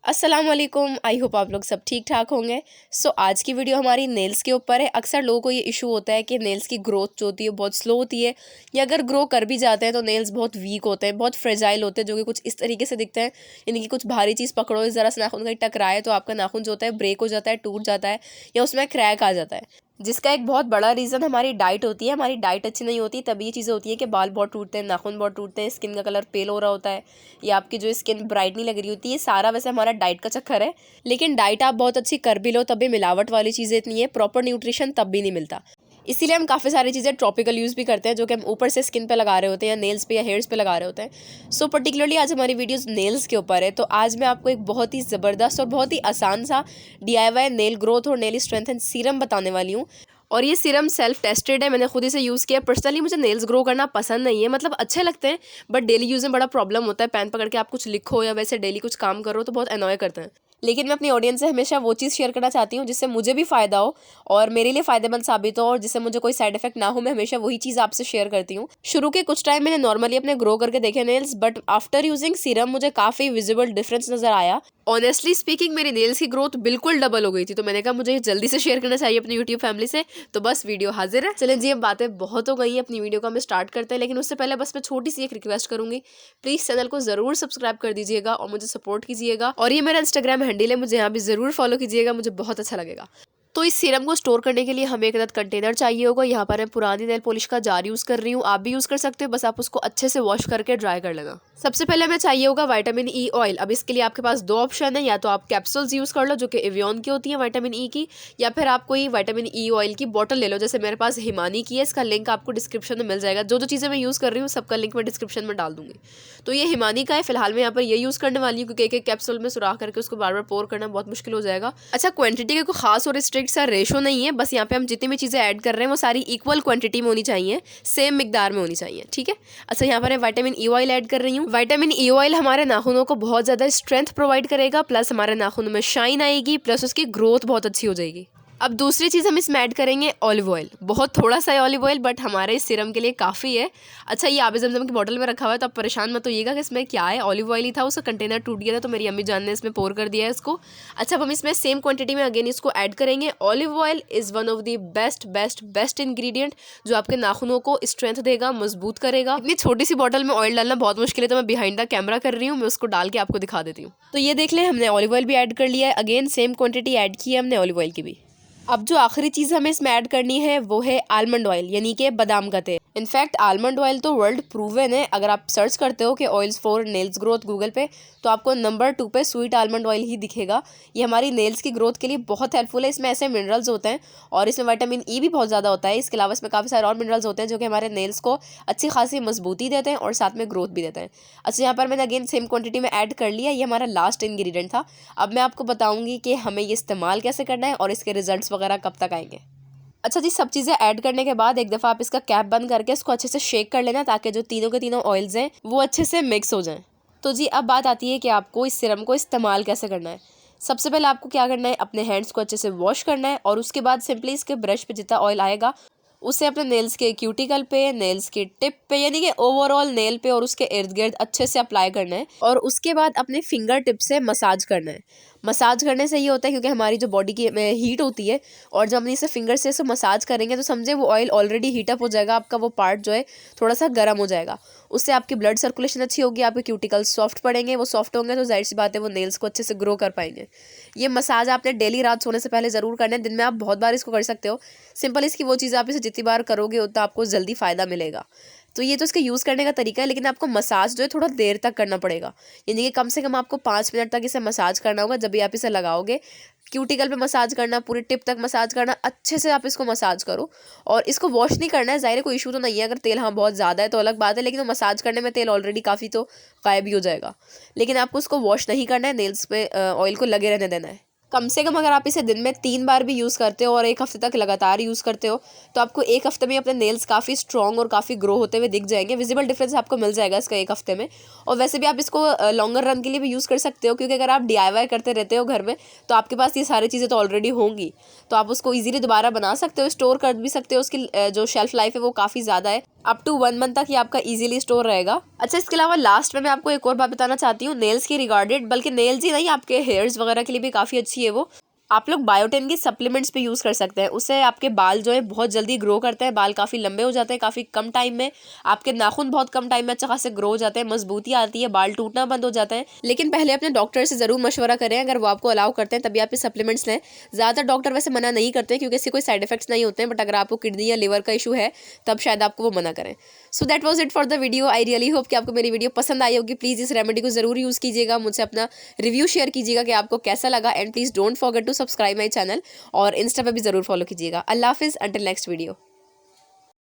अस्सलाम वालेकुम। I hope आप लोग सब ठीक ठाक होंगे। आज की वीडियो हमारी नेल्स के ऊपर है। अक्सर लोगों को ये इशू होता है कि नेल्स की ग्रोथ जो होती है बहुत स्लो होती है, या अगर ग्रो कर भी जाते हैं तो नेल्स बहुत वीक होते हैं, बहुत फ्रेजाइल होते हैं, जो कि कुछ इस तरीके से दिखते हैं, यानी कि कुछ भारी चीज़ पकड़ो, ज़रा सा नाखून कहीं टकराए तो आपका नाखून जो होता है ब्रेक हो जाता है, टूट जाता है, या उसमें क्रैक आ जाता है। जिसका एक बहुत बड़ा रीज़न हमारी डाइट होती है। हमारी डाइट अच्छी नहीं होती तभी ये चीज़ें होती है कि बाल बहुत टूटते हैं, नाखून बहुत टूटते हैं, स्किन का कलर पेल हो रहा होता है, या आपकी जो स्किन ब्राइट नहीं लग रही होती है। सारा वैसे हमारा डाइट का चक्कर है। लेकिन डाइट आप बहुत अच्छी कर भी लो तब भी मिलावट वाली चीज़ें इतनी है, प्रॉपर न्यूट्रिशन तब भी नहीं मिलता। इसीलिए हम काफ़ी सारी चीज़ें ट्रॉपिकल यूज़ भी करते हैं, जो कि हम ऊपर से स्किन पे लगा रहे होते हैं, या नेल्स पे या हेयर्स पे लगा रहे होते हैं। पर्टिकुलरली आज हमारी वीडियोस नेल्स के ऊपर है। तो आज मैं आपको एक बहुत ही ज़बरदस्त और बहुत ही आसान सा DIY नेल ग्रोथ और नेल स्ट्रेंथन सीरम बताने वाली हूँ। और ये सीरम सेल्फ टेस्टेड है, मैंने खुद इसे यूज़ किया। पर्सनली मुझे नेल्स ग्रो करना पसंद नहीं है, मतलब अच्छे लगते हैं बट डेली यूज़ में बड़ा प्रॉब्लम होता है। पेन पकड़ के आप कुछ लिखो या वैसे डेली कुछ काम करो तो बहुत अनॉय करते हैं। लेकिन मैं अपनी ऑडियंस से हमेशा वो चीज़ शेयर करना चाहती हूँ जिससे मुझे भी फ़ायदा हो और मेरे लिए फ़ायदेमंद साबित हो, और जिससे मुझे कोई साइड इफेक्ट ना हो। मैं हमेशा वही चीज़ आपसे शेयर करती हूँ। शुरू के कुछ टाइम मैंने नॉर्मली अपने ग्रो करके देखे nails, but after using serum मुझे काफ़ी विजिबल डिफरेंस नज़र आया। ऑनेस्टली स्पीकिंग मेरी नेल्स की ग्रोथ बिल्कुल डबल हो गई थी। तो मैंने कहा मुझे जल्दी से शेयर करना चाहिए अपनी यूट्यूब फैमिली से। तो बस वीडियो हाजिर है। चलें जी, अब बातें बहुत हो गई हैं, अपनी वीडियो को हमें स्टार्ट करते हैं। लेकिन उससे पहले बस मैं छोटी सी एक रिक्वेस्ट करूंगी, प्लीज़ चैनल को ज़रूर सब्सक्राइब कर दीजिएगा और मुझे सपोर्ट कीजिएगा। और ये मेरा इंस्टाग्राम हैंडल है, मुझे यहाँ भी ज़रूर फॉलो कीजिएगा, मुझे बहुत अच्छा लगेगा। तो इस सीरम को स्टोर करने के लिए हमें एक अदद कंटेनर चाहिए होगा। यहाँ पर मैं पुरानी नेल पॉलिश का जार यूज़ कर रही हूँ, आप भी यूज़ कर सकते हो, बस आप उसको अच्छे से वॉश करके ड्राई कर लेना। सबसे पहले हमें चाहिए होगा विटामिन ई ऑयल। अब इसके लिए आपके पास दो ऑप्शन है, या तो आप कैप्सूल्स यूज़ कर लो जो कि एवियन की होती है विटामिन ई की, या फिर आप कोई विटामिन ई ऑयल की बोतल ले लो, जैसे मेरे पास हिमानी की है। इसका लिंक आपको डिस्क्रिप्शन में मिल जाएगा। जो जो चीज़ें मैं यूज़ कर रही हूँ सबका लिंक मैं डिस्क्रिप्शन में डाल दूंगी। तो ये हिमानी का है। फिलहाल मैं यहाँ पर ये यूज़ करने वाली हूँ क्योंकि एक एक कैप्सूल में सुराख करके उसको बार बार पोर करना बहुत मुश्किल हो जाएगा। अच्छा, क्वांटिटी का कोई खास और स्ट्रिक्ट सा रेशो नहीं है, बस यहाँ पे हम जितनी भी चीज़ें ऐड कर रहे हैं वो सारी इक्वल क्वांटिटी में होनी चाहिए, सेम मिकदार में होनी चाहिए, ठीक है। अच्छा, यहाँ पर मैं विटामिन ई ऑयल ऐड कर रही हूँ। विटामिन ई ऑयल हमारे नाखूनों को बहुत ज़्यादा स्ट्रेंथ प्रोवाइड करेगा, प्लस हमारे नाखूनों में शाइन आएगी, प्लस उसकी ग्रोथ बहुत अच्छी हो जाएगी। अब दूसरी चीज़ हम इसमें ऐड करेंगे ऑलिव ऑयल। बहुत थोड़ा सा है ऑलिव ऑयल, बट हमारे इस सीरम के लिए काफ़ी है। अच्छा, ये आबे ज़मज़म की बोतल में रखा हुआ है तो आप परेशान मत होइएगा कि इसमें क्या है। ऑलिव ऑयल ही था, उसका कंटेनर टूट गया था तो मेरी अम्मी जान ने इसमें पोर कर दिया है इसको। अच्छा, अब हम इसमें सेम क्वांटिटी में अगेन इसको ऐड करेंगे। Olive oil is one of the best best best ingredient जो आपके नाखूनों को स्ट्रेंथ देगा, मजबूत करेगा। इतनी छोटी सी बॉटल में ऑयल डालना बहुत मुश्किल है, तो मैं बिहाइंड द कैमरा कर रही हूँ, मैं उसको डाल के आपको दिखा देती हूँ। तो ये देख लें, हमने ऑलिव ऑयल भी ऐड कर लिया है। अगेन सेम क्वांटिटी ऐड की है हमने ऑलिव ऑयल की भी। अब जो आखिरी चीज़ हमें इसमें ऐड करनी है वो है आलमंड ऑयल, यानी कि बादाम का तेल। इनफैक्ट आलमंड ऑयल तो वर्ल्ड प्रूवन है। अगर आप सर्च करते हो कि oils for nails growth Google पे, तो आपको नंबर 2 पे स्वीट आलमंड ऑयल ही दिखेगा। ये हमारी नेल्स की ग्रोथ के लिए बहुत हेल्पफुल है। इसमें ऐसे मिनरल्स होते हैं और इसमें विटामिन ई भी बहुत ज़्यादा होता है। इसके अलावा इसमें काफ़ी सारे और मिनरल्स होते हैं जो कि हमारे नेल्स को अच्छी खासी मजबूती देते हैं और साथ में ग्रोथ भी देते हैं। अच्छा, यहाँ पर मैंने अगेन सेम क्वान्टिटी में ऐड कर लिया। ये हमारा लास्ट इंग्रीडियंट था। अब मैं आपको बताऊँगी कि हमें ये इस्तेमाल कैसे करना है और इसके रिजल्ट्स वगैरह कब तक आएंगे। अच्छा जी, सब चीज़ें ऐड करने के बाद एक दफ़ा आप इसका कैप बंद करके इसको अच्छे से शेक कर लेना, ताकि जो तीनों के तीनों ऑयल्स हैं वो अच्छे से मिक्स हो जाएं। तो जी, अब बात आती है कि आपको इस सिरम को इस्तेमाल कैसे करना है। सबसे पहले आपको क्या करना है, अपने हैंड्स को अच्छे से वॉश करना है, और उसके बाद सिंपली इसके ब्रश पे जितना ऑयल आएगा उसे अपने नेल्स के क्यूटिकल पे, नेल्स के टिप पे, यानी कि ओवरऑल नेल पे और उसके इर्द गिर्द अच्छे से अप्लाई करना है। और उसके बाद अपने फिंगर टिप से मसाज करना है। मसाज करने से ये होता है क्योंकि हमारी जो बॉडी की हीट होती है, और जब हम इसे फिंगर से इसे मसाज करेंगे तो समझे वो ऑयल ऑलरेडी हीटअप हो जाएगा, आपका वो पार्ट जो है थोड़ा सा गर्म हो जाएगा। उससे आपकी ब्लड सर्कुलेशन अच्छी होगी, आपके क्यूटिकल्स सॉफ्ट पड़ेंगे, वो सॉफ्ट होंगे तो जाहिर सी बात है वो नेल्स को अच्छे से ग्रो कर पाएंगे। ये मसाज आपने डेली रात सोने से पहले ज़रूर करना है। दिन में आप बहुत बार इसको कर सकते हो। सिंपल इसकी वो चीज़, आप इसे जितनी बार करोगे उतना आपको जल्दी फ़ायदा मिलेगा। तो ये तो इसका यूज़ करने का तरीका है, लेकिन आपको मसाज जो है थोड़ा देर तक करना पड़ेगा। यानी कि कम से कम आपको 5 मिनट तक इसे मसाज करना होगा। जब भी आप इसे लगाओगे, क्यूटिकल पे मसाज करना, पूरी टिप तक मसाज करना, अच्छे से आप इसको मसाज करो। और इसको वॉश नहीं करना है, ज़ाहिर है कोई इशू तो नहीं है। अगर तेल हाँ बहुत ज़्यादा है तो अलग बात है, लेकिन मसाज करने में तेल ऑलरेडी काफ़ी तो गायब ही हो जाएगा। लेकिन आपको उसको वॉश नहीं करना है, नेल्स पे ऑयल को लगे रहने देना है। कम से कम अगर आप इसे दिन में 3 बार भी यूज़ करते हो और 1 हफ्ते तक लगातार यूज़ करते हो, तो आपको 1 हफ्ते में अपने नेल्स काफ़ी स्ट्रॉन्ग और काफ़ी ग्रो होते हुए दिख जाएंगे। विजिबल डिफरेंस आपको मिल जाएगा इसका 1 हफ्ते में। और वैसे भी आप इसको लॉन्गर रन के लिए भी यूज़ कर सकते हो, क्योंकि अगर आप DIY करते रहते हो घर में तो आपके पास ये सारी चीज़ें तो ऑलरेडी होंगी, तो आप उसको ईजिली दोबारा बना सकते हो, स्टोर कर भी सकते हो। उसकी जो शेल्फ लाइफ है वो काफ़ी ज़्यादा है। अप टू 1 मंथ तक ये आपका इजीली स्टोर रहेगा। अच्छा, इसके अलावा लास्ट में मैं आपको एक और बात बताना चाहती हूँ नेल्स के रिगार्डेड, बल्कि नेल्स ही नहीं, आपके हेयर्स वगैरह के लिए भी काफ़ी अच्छी है वो। आप लोग बायोटिन की सप्लीमेंट्स भी यूज़ कर सकते हैं, उससे आपके बाल जो है बहुत जल्दी ग्रो करते हैं, बाल काफ़ी लंबे हो जाते हैं काफ़ी कम टाइम में, आपके नाखून बहुत कम टाइम में अच्छा खासे ग्रो हो जाते हैं, मजबूती आती है, बाल टूटना बंद हो जाते हैं। लेकिन पहले अपने डॉक्टर से ज़रूर मशवरा करें, अगर वो आपको अलाउ करते हैं तभी आप ये सप्लीमेंट्स लें। ज़्यादातर डॉक्टर वैसे मना नहीं करते क्योंकि इससे कोई साइड इफेक्ट्स नहीं होते हैं, बट अगर आपको किडनी या लिवर का इशू है तब शायद आपको वो मना करें। So that was it for the video. I really hope कि आपको मेरी वीडियो पसंद आई होगी। प्लीज़ इस रेमेडी को ज़रूर यूज़ कीजिएगा, मुझसे अपना रिव्यू शेयर कीजिएगा कि आपको कैसा लगा, and please don't forget to subscribe my channel और इंस्टा पे भी ज़रूर फॉलो कीजिएगा। अल्लाह हाफिज़, अंटिल नेक्स्ट वीडियो।